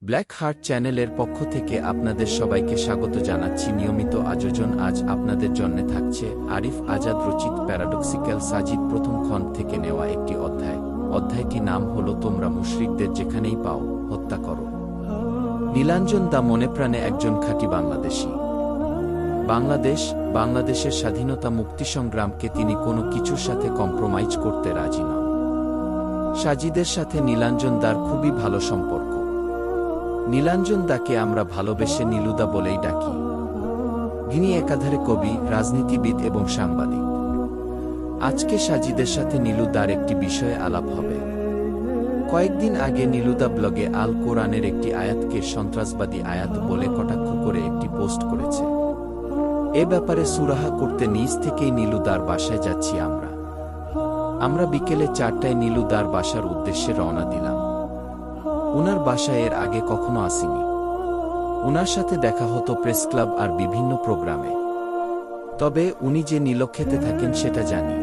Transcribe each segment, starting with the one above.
Black heart চ্যানেলের পক্ষ থেকে আপনাদের সবাইকে স্বাগত জানাচ্ছি নিয়মিত আয়োজন। আজ আপনাদের জন্য থাকছে আরিফ আজাদ রচিত প্যারাডক্সিক্যাল সাজিদ প্রথম খণ্ড থেকে নেওয়া একটি অধ্যায়। অধ্যায়টির নাম হলো তোমরা মুশরিকদের যেখানেই পাও হত্যা করো। নীলাঞ্জন দা মনে প্রাণে একজন খাঁটি বাংলাদেশী। বাংলাদেশের স্বাধীনতা মুক্তি সংগ্রামকে তিনি কোনো কিছুর সাথে কম্প্রোমাইজ করতে রাজি নন। সাজিদের সাথে নীলাঞ্জন দার খুবই ভালো সম্পর্ক। নীলাঞ্জন দাকে আমরা ভালোবেসে নীলুদা বলেই ডাকি। তিনি একাধারে কবি, রাজনীতিবিদ এবং সাংবাদিক। আজকে সাজিদের সাথে নীলুদার একটি বিষয়ে আলাপ হবে। কয়েকদিন আগে নীলুদা ব্লগে আল কোরআনের একটি আয়াতকে সন্ত্রাসবাদী আয়াত বলে কটাক্ষ করে একটি পোস্ট করেছে। এ ব্যাপারে সুরাহা করতে নিজ থেকেই নীলুদার বাসায় যাচ্ছি আমরা বিকেলে 4টায় নীলুদার বাসার উদ্দেশ্যে রওনা দিলাম। উনার বাসায় এর আগে কখনো আসিনি। উনার সাথে দেখা হতো প্রেস ক্লাব আর বিভিন্ন প্রোগ্রামে। তবে উনি যে নীলক্ষেতে থাকেন সেটা জানি।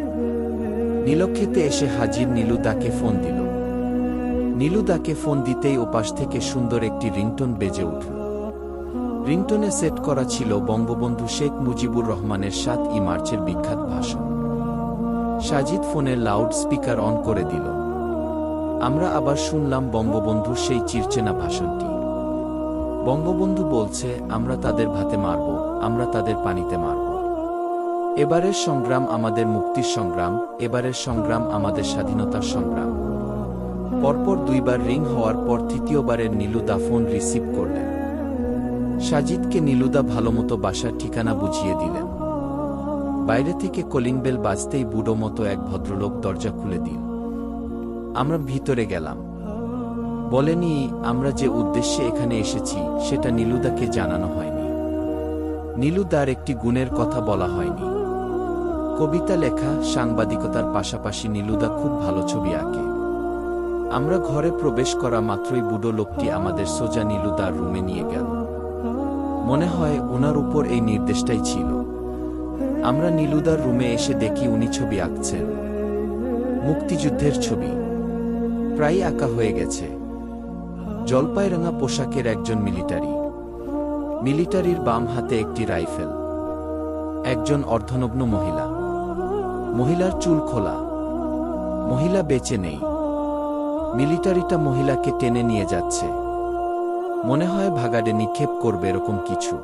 নীলক্ষেতে এসে হাজির নীলুদাকে ফোন দিল। নীলুদাকে ফোন দিতেই ওপাশ থেকে সুন্দর একটি রিংটোন বেজে উঠল। রিংটোনে সেট করা ছিল বঙ্গবন্ধু শেখ মুজিবুর রহমানের 7ই মার্চের বিখ্যাত ভাষণ। সাজিদ ফোনের লাউড স্পিকার অন করে দিল। আমরা আবার শুনলাম বঙ্গবন্ধুর সেই চিরচেনা ভাষণটি। বঙ্গবন্ধু বলছে, আমরা তাদের ভাতে মারব, আমরা তাদের পানিতে মারব। এবারের সংগ্রাম আমাদের মুক্তির সংগ্রাম, এবারের সংগ্রাম আমাদের স্বাধীনতার সংগ্রাম। পরপর 2বার রিং হওয়ার পর তৃতীয়বারের নীলুদা ফোন রিসিভ করলেন। সাজিদকে নীলুদা ভালোমতো বাসার ঠিকানা বুঝিয়ে দিলেন। বাইরে থেকে কলিং বেল বাজতেই বুড়ো মতো এক ভদ্রলোক দরজা খুলে দিল। আমরা ভিতরে গেলাম। বলেনি আমরা যে উদ্দেশ্যে এখানে এসেছি সেটা নীলুদাকে জানানো হয়নি। নীলুদার একটি গুণের কথা বলা হয়নি। কবিতা লেখা, সাংবাদিকতার পাশাপাশি নীলুদা খুব ভালো ছবি আঁকে। আমরা ঘরে প্রবেশ করা মাত্রই বুড়ো লোকটি আমাদের সোজা নীলুদার রুমে নিয়ে গেল। মনে হয় ওনার উপর এই নির্দেশটাই ছিল। আমরা নীলুদার রুমে এসে দেখি উনি ছবি আঁকছেন। মুক্তিযুদ্ধের ছবি প্রায় আঁকা হয়ে গেছে। জলপাইরাঙা পোশাকের একজন মিলিটারির বাম হাতে একটি রাইফেল। একজন অর্ধনগ্ন মহিলার চুল খোলা। মহিলা বেঁচে নেই। মিলিটারিটা মহিলাকে টেনে নিয়ে যাচ্ছে। মনে হয় ভাগাড়ে নিক্ষেপ করবে এরকম কিছু।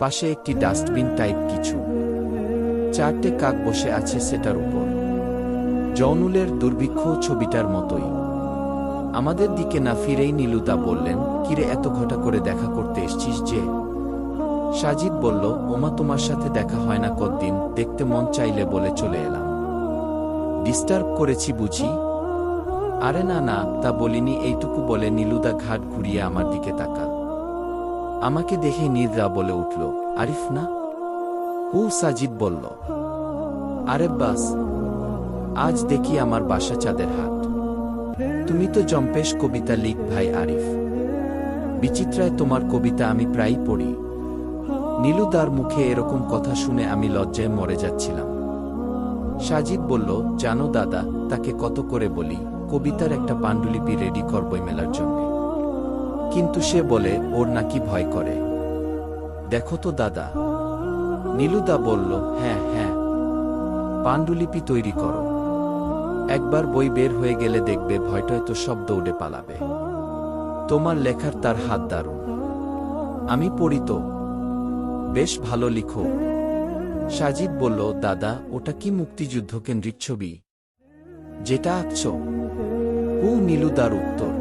পাশে একটি ডাস্টবিন টাইপ কিছু। 4টে কাক বসে আছে সেটার উপর। জৌনুলের দুর্ভিক্ষ ছবিটার মতোই। আমাদের দিকে না ফিরেই নীলুদা বললেন, কিরে এত ঘটা করে দেখা করতে এসছিস যে? সাজিদ বলল, ওমা তোমার সাথে দেখা হয় না কতদিন, দেখতে মন চাইলে বলে চলে এলাম। ডিস্টার্ব করেছি বুঝি? আরে না, তা বলিনি। এইটুকু বলে নীলুদা ঘাট ঘুরিয়ে আমার দিকে তাকাল। আমাকে দেখে নীলদা বলে উঠল, আরিফ না? সাজিদ বলল, আরে বাস, আজ দেখি আমার বাসা চাঁদের হাট। তুমি তো জম্পেশ কবিতা লিখ ভাই আরিফ। বিচিত্রায় তোমার কবিতা আমি প্রায়ই পড়ি। নীলুদার মুখে এরকম কথা শুনে আমি লজ্জায় মরে যাচ্ছিলাম। সাজিদ বলল, জানো দাদা, তাকে কত করে বলি কবিতার একটা পাণ্ডুলিপি রেডি করবই মেলার জন্য, কিন্তু সে বলে ওর নাকি ভয় করে। দেখো তো দাদা। নীলুদা বলল, হ্যাঁ, পাণ্ডুলিপি তৈরি করো। একবার বই বের হয়ে গেলে দেখবে ভয়টয় তো সব দৌড়ে পালাবে। তোমার লেখার তার হাত দারুণ। আমি পড়ি তো। বেশ ভালো লিখো। সাজিদ বলল, দাদা ওটা কি মুক্তিযুদ্ধ কেন্দ্রিক ছবি যেটা আঁকছ? নীলুদার উত্তর,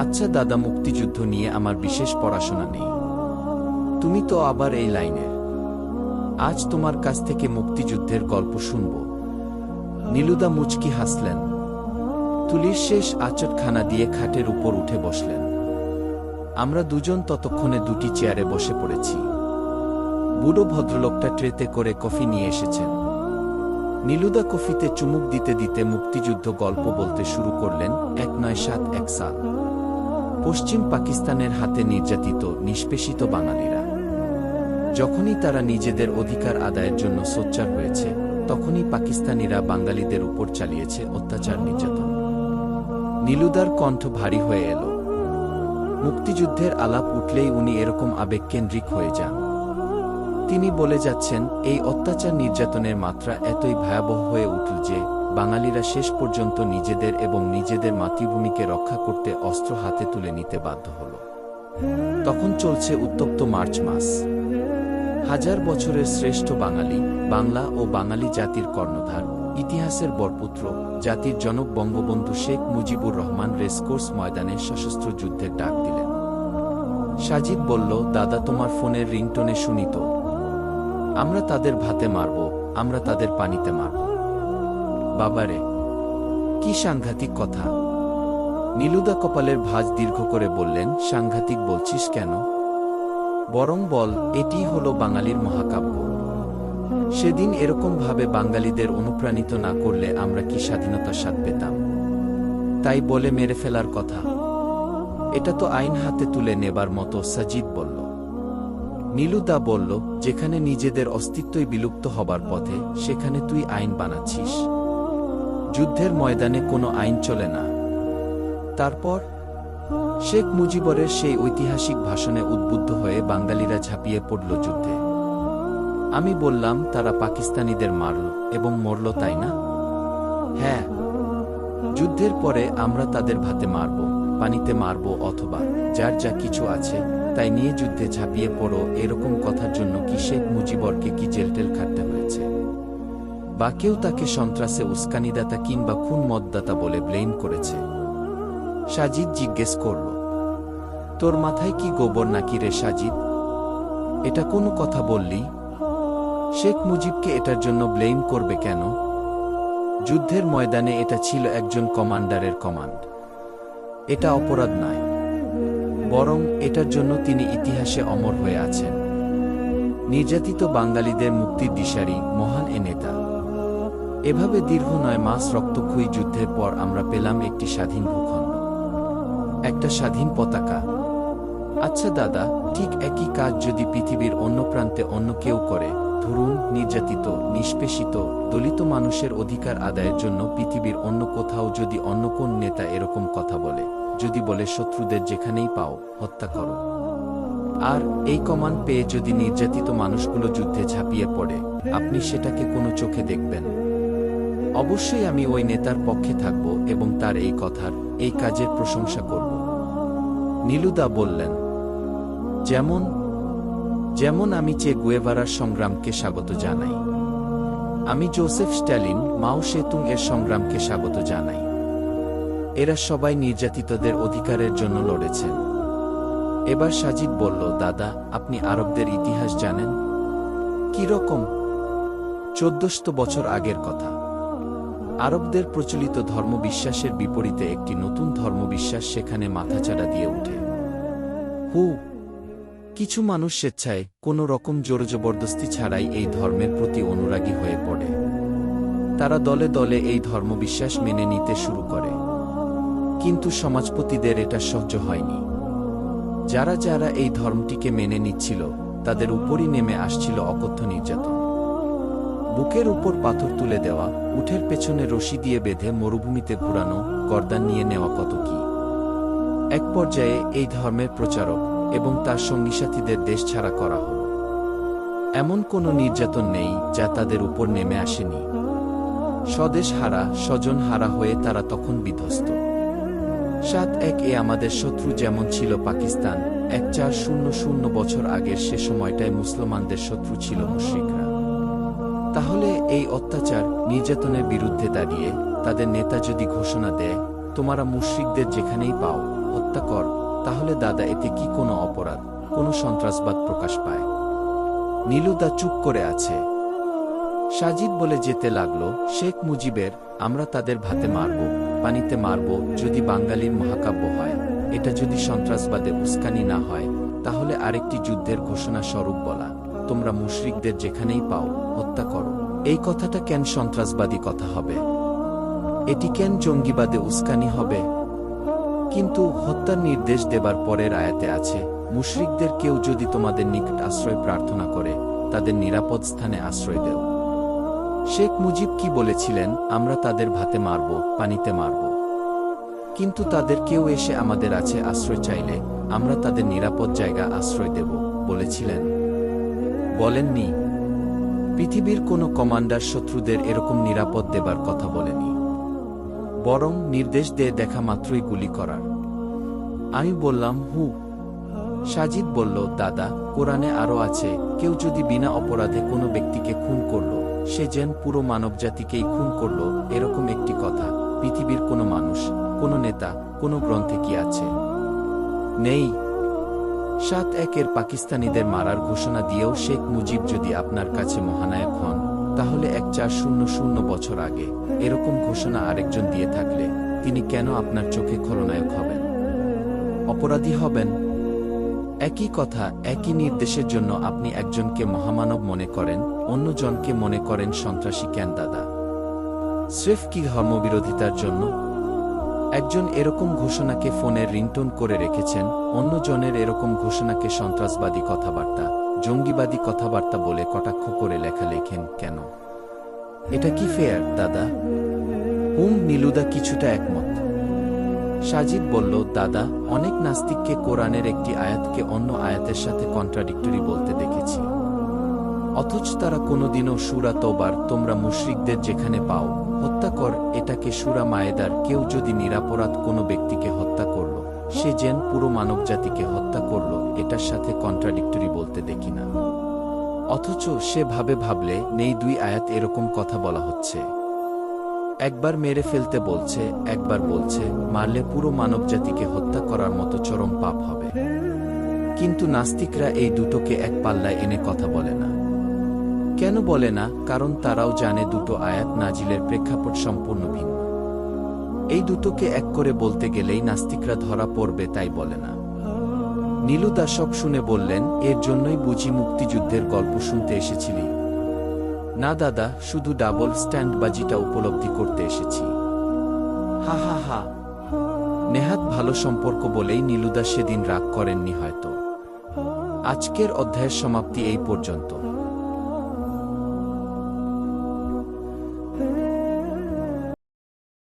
আচ্ছা দাদা, মুক্তিযুদ্ধ নিয়ে আমার বিশেষ পড়াশোনা নেই। তুমি তো আবার এই লাইনের। আজ তোমার কাছ থেকে মুক্তিযুদ্ধের গল্প শুনব। নীলুদা মুচকি হাসলেন। তুলির শেষ আচটখানা দিয়ে খাটের উপর উঠে বসলেন। আমরা দুজন ততক্ষণে 2টি চেয়ারে বসে পড়েছি। বুড়ো ভদ্রলোকটা ট্রেতে করে কফি নিয়ে এসেছেন। নীলুদা কফিতে চুমুক দিতে দিতে মুক্তিযুদ্ধ গল্প বলতে শুরু করলেন। 1971 সাল। পশ্চিম পাকিস্তানের হাতে নির্যাতিত নিষ্পেষিত বাঙালিরা। যখনই তারা নিজেদের অধিকার আদায়ের জন্য সোচ্চার হয়েছে, তখনই পাকিস্তানিরা বাঙালিদের উপর চালিয়েছে অত্যাচার নির্যাতন। নীলুদার কণ্ঠ ভারী হয়ে এল। মুক্তিযুদ্ধের আলাপ উঠলেই উনি এরকম আবেগকেন্দ্রিক হয়ে যান। তিনি বলে যাচ্ছেন, এই অত্যাচার নির্যাতনের মাত্রা এতই ভয়াবহ হয়ে উঠল যে বাঙালিরা শেষ পর্যন্ত নিজেদের এবং নিজেদের মাতৃভূমিকে রক্ষা করতে অস্ত্র হাতে তুলে নিতে বাধ্য হল। তখন চলছে উত্তপ্ত মার্চ মাস। হাজার বছরের শ্রেষ্ঠ বাঙালি, বাংলা ও বাঙালি জাতির কর্ণধার, ইতিহাসের বরপুত্র, জাতির জনক বঙ্গবন্ধু শেখ মুজিবুর রহমান রেসকোর্স ময়দানে সশস্ত্র যুদ্ধের ডাক দিলেন। সাজিদ বলল, দাদা তোমার ফোনের রিংটোনে শুনি তো। আমরা তাদের ভাতে মারব, আমরা তাদের পানিতে মারব। বাবারে, কি সাংঘাতিক কথা! নীলুদা কপালের ভাঁজ দীর্ঘ করে বললেন, সাংঘাতিক বলছিস কেন? বরং বল, এটিই হলো বাঙালির মহাকাব্য। সেদিন এরকমভাবে বাঙালিদের অনুপ্রাণিত না করলে আমরা কি স্বাধীনতার স্বাদ পেতাম? তাই বলে মেরে ফেলার কথা? এটা তো আইন হাতে তুলে নেবার মতো। সাজিদ বলল। নীলুদা বলল, যেখানে নিজেদের অস্তিত্বই বিলুপ্ত হবার পথে, সেখানে তুই আইন বানাচ্ছিস? যুদ্ধের ময়দানে কোনো আইন চলে না। তারপর শেখ মুজিবরের সেই ঐতিহাসিক ভাষণে উদ্বুদ্ধ হয়ে বাঙালিরা ঝাঁপিয়ে পড়ল যুদ্ধে। আমি বললাম, তারা পাকিস্তানিদের মারল এবং মরল, তাই না? হ্যাঁ। যুদ্ধের পরে আমরা তাদের ভাতে মারব, পানিতে মারব, অথবা যার যা কিছু আছে তাই নিয়ে যুদ্ধে ঝাঁপিয়ে পড়ো, এরকম কথার জন্য কি শেখ মুজিবরকে কি জেলটেল খাটতে হয়েছে? বা কেউ তাকে সন্ত্রাসে উস্কানিদাতা কিংবা খুন মদদাতা বলে ব্লেম করেছে? সাজিদ জিজ্ঞেস করল, তোর মাথায় কি গোবর নাকি রে সাজিদ? এটা কোনো কথা বললি? শেখ মুজিবকে এটার জন্য ব্লেম করবে কেন? যুদ্ধের ময়দানে এটা ছিল একজন কমান্ডারের কমান্ড। এটা অপরাধ নয়, বরং এটার জন্য তিনি ইতিহাসে অমর হয়ে আছেন। নির্যাতিত বাঙালিদের মুক্তির দিশারি, মহান এ নেতা। এভাবে দীর্ঘ 9 মাস রক্তক্ষয়ী যুদ্ধের পর আমরা পেলাম একটি স্বাধীন ভূখণ্ড, একটা স্বাধীন পতাকা। আচ্ছা দাদা, ঠিক একই কাজ যদি পৃথিবীর অন্য প্রান্তে অন্য কেউ করে, ধরুন নির্যাতিত, নিষ্পেষিত, দলিত মানুষের অধিকার আদায়ের জন্য পৃথিবীর অন্য কোথাও যদি অন্য কোন নেতা এরকম কথা বলে, যদি বলে শত্রুদের যেখানেই পাও হত্যা করো, আর এই কমান্ড পেয়ে যদি নির্যাতিত মানুষগুলো যুদ্ধে ঝাঁপিয়ে পড়ে, আপনি সেটাকে কোনো চোখে দেখবেন? অবশ্যই আমি ওই নেতার পক্ষে থাকব এবং তার এই কথার, এই কাজের প্রশংসা করব। নীলুদা বললেন, যেমন যেমন আমি চে গুয়েভারার সংগ্রামকে স্বাগত জানাই, আমি জোসেফ স্ট্যালিন, মাও সেতুং এর সংগ্রামকে স্বাগত জানাই। এরা সবাই নির্যাতিতদের অধিকারের জন্য লড়েছেন। এবার সাজিদ বলল, দাদা আপনি আরবদের ইতিহাস জানেন? কি রকম? 1400 বছর আগের কথা। আরবদের প্রচলিত ধর্মবিশ্বাসের বিপরীতে একটি নতুন ধর্মবিশ্বাস সেখানে মাথাচাড়া দিয়ে ওঠে। কিছু মানুষ স্বেচ্ছায়, কোনো রকম জোরজবরদস্তি ছাড়াই এই ধর্মের প্রতি অনুরাগী হয়ে পড়ে। তারা দলে দলে এই ধর্মবিশ্বাস মেনে নিতে শুরু করে। কিন্তু সমাজপতিদের এটা সহ্য হয়নি। যারা যারা এই ধর্মটিকে মেনে নিচ্ছিল, তাদের উপরই নেমে আসছিল অকথ্য নির্যাতন। বুকের উপর পাথর তুলে দেওয়া, উঠের পেছনে রশি দিয়ে বেঁধে মরুভূমিতে ঘুরানো, গর্দান নিয়ে নেওয়া, কত কি। এক পর্যায়ে এই ধর্মের প্রচারক এবং তার সঙ্গীসাথীদের দেশ ছাড়া করা হল। এমন কোনো নির্যাতন নেই যা তাদের উপর নেমে আসেনি। স্বদেশ হারা, স্বজন হারা হয়ে তারা তখন বিধ্বস্ত। 7-1 আমাদের শত্রু যেমন ছিল পাকিস্তান, 1400 বছর আগের সে সময়টায় মুসলমানদের শত্রু ছিল মুশরিকরা। তাহলে এই অত্যাচার, নির্যাতনের বিরুদ্ধে দাঁড়িয়ে তাদের নেতা যদি ঘোষণা দেয়, তোমরা মুশরিকদের যেখানেই পাও হত্যা কর, তাহলে দাদা এতে কি কোনো অপরাধ, কোনো সন্ত্রাসবাদ প্রকাশ পায়? নীলুদা চুপ করে আছে। সাজিদ বলে যেতে লাগলো, শেখ মুজিবের আমরা তাদের ভাতে মারব, পানিতে মারব যদি বাঙালির মহাকাব্য হয়, এটা যদি সন্ত্রাসবাদে উস্কানি না হয়, তাহলে আরেকটি যুদ্ধের ঘোষণা স্বরূপ বলা, তোমরা মুশরিকদের যেখানেই পাও হত্যা করো, এই কথাটা কেন সন্ত্রাসবাদী কথা হবে? এটি কেন জঙ্গিবাদে উস্কানি হবে? কিন্তু হত্যার নির্দেশ দেবার পরের আয়াতে আছে, মুশরিকদের কেউ যদি তোমাদের নিকট আশ্রয় প্রার্থনা করে, তাদের নিরাপদ স্থানে আশ্রয় দেও। শেখ মুজিব কি বলেছিলেন? আমরা তাদের ভাতে মারব, পানিতে মারব। কিন্তু তাদের কেউ এসে আমাদের আছে আশ্রয় চাইলে আমরা তাদের নিরাপদ জায়গা আশ্রয় দেব বলেছিলেন? বলেননি। পৃথিবীর কোনো কমান্ডার শত্রুদের এরকম নিরাপদ দেবার কথা বলেনি, বরং নির্দেশ দিয়ে দেখা মাত্রই গুলি করার। আমি বললাম, হু। সাজিদ বলল, দাদা, কোরআনে আরও আছে, কেউ যদি বিনা অপরাধে কোনো ব্যক্তিকে খুন করল, সে যেন পুরো মানবজাতিকেই খুন করল। এরকম একটি কথা পৃথিবীর কোনো মানুষ, কোনো নেতা, কোনো গ্রন্থে কি আছে? নেই। ৭-১-এর পাকিস্তানিদের মারার ঘোষণা দিয়েও শেখ মুজিব যদি আপনার কাছে মহানায়ক হন, তাহলে ১৪০০ বছর আগে এরকম ঘোষণা আরেকজন দিয়ে থাকলে তিনি কেন আপনার চোখে খলনায়ক হবেন, অপরাধী হবেন? একই কথা, একই নির্দেশের জন্য আপনি একজনকে মহামানব মনে করেন, অন্যজনকে মনে করেন সন্ত্রাসী। কেন দাদা? স্রেফ কি ধর্মবিরোধিতার জন্য? একজন এরকম ঘোষণাকে ফোনের রিংটোন করে রেখেছেন, অন্যজনের এরকম ঘোষণাকে সন্ত্রাসবাদী কথাবার্তা, জঙ্গিবাদী কথাবার্তা বলে কটাক্ষ করে লেখা লেখেন কেন? এটা কি ফেয়ার দাদা? নীলুদা কিছুটা একমত। সাজিদ বলল, দাদা, অনেক নাস্তিককে কোরআনের একটি আয়াতকে অন্য আয়াতের সাথে কন্ট্রাডিক্টরি বলতে দেখেছি, অথচ তারা কোনোদিনও সূরা তওবার তোমরা মুশরিকদের যেখানে পাও হত্যা কর, এটাকে সূরা মায়েদার কেউ যদি নিরাপরাধ কোনো ব্যক্তিকে হত্যা করল, সে যেন পুরো মানবজাতিকে হত্যা করল, এটার সাথে কন্ট্রাডিক্টরি বলতে দেখি না। অথচ সে ভাবলে নেই দুই আয়াত এরকম কথা বলা হচ্ছে। একবার মেরে ফেলতে বলছে, একবার বলছে মারলে পুরো মানবজাতিকে হত্যা করার মতো চরম পাপ হবে। কিন্তু নাস্তিকরা এই দুটোকে এক পাল্লায় এনে কথা বলে না। কেন বলে না? কারণ তারাও জানে দুটো আয়াত নাজিলের প্রেক্ষাপট সম্পূর্ণ ভিন্ন। এই দুটোকে এক করে বলতে গেলেই নাস্তিকরা ধরা পড়বে, তাই বলে না। নীলুদা সব শুনে বললেন, এর জন্যই বুঝি মুক্তিযুদ্ধের গল্প শুনতে এসেছিলি? না দাদা, শুধু ডাবল স্ট্যান্ডবাজিটা উপলব্ধি করতে এসেছি। হা হা হা। নেহাত ভালো সম্পর্ক বলেই নীলুদা সেদিন রাগ করেননি হয়তো। আজকের অধ্যায়ের সমাপ্তি এই পর্যন্ত।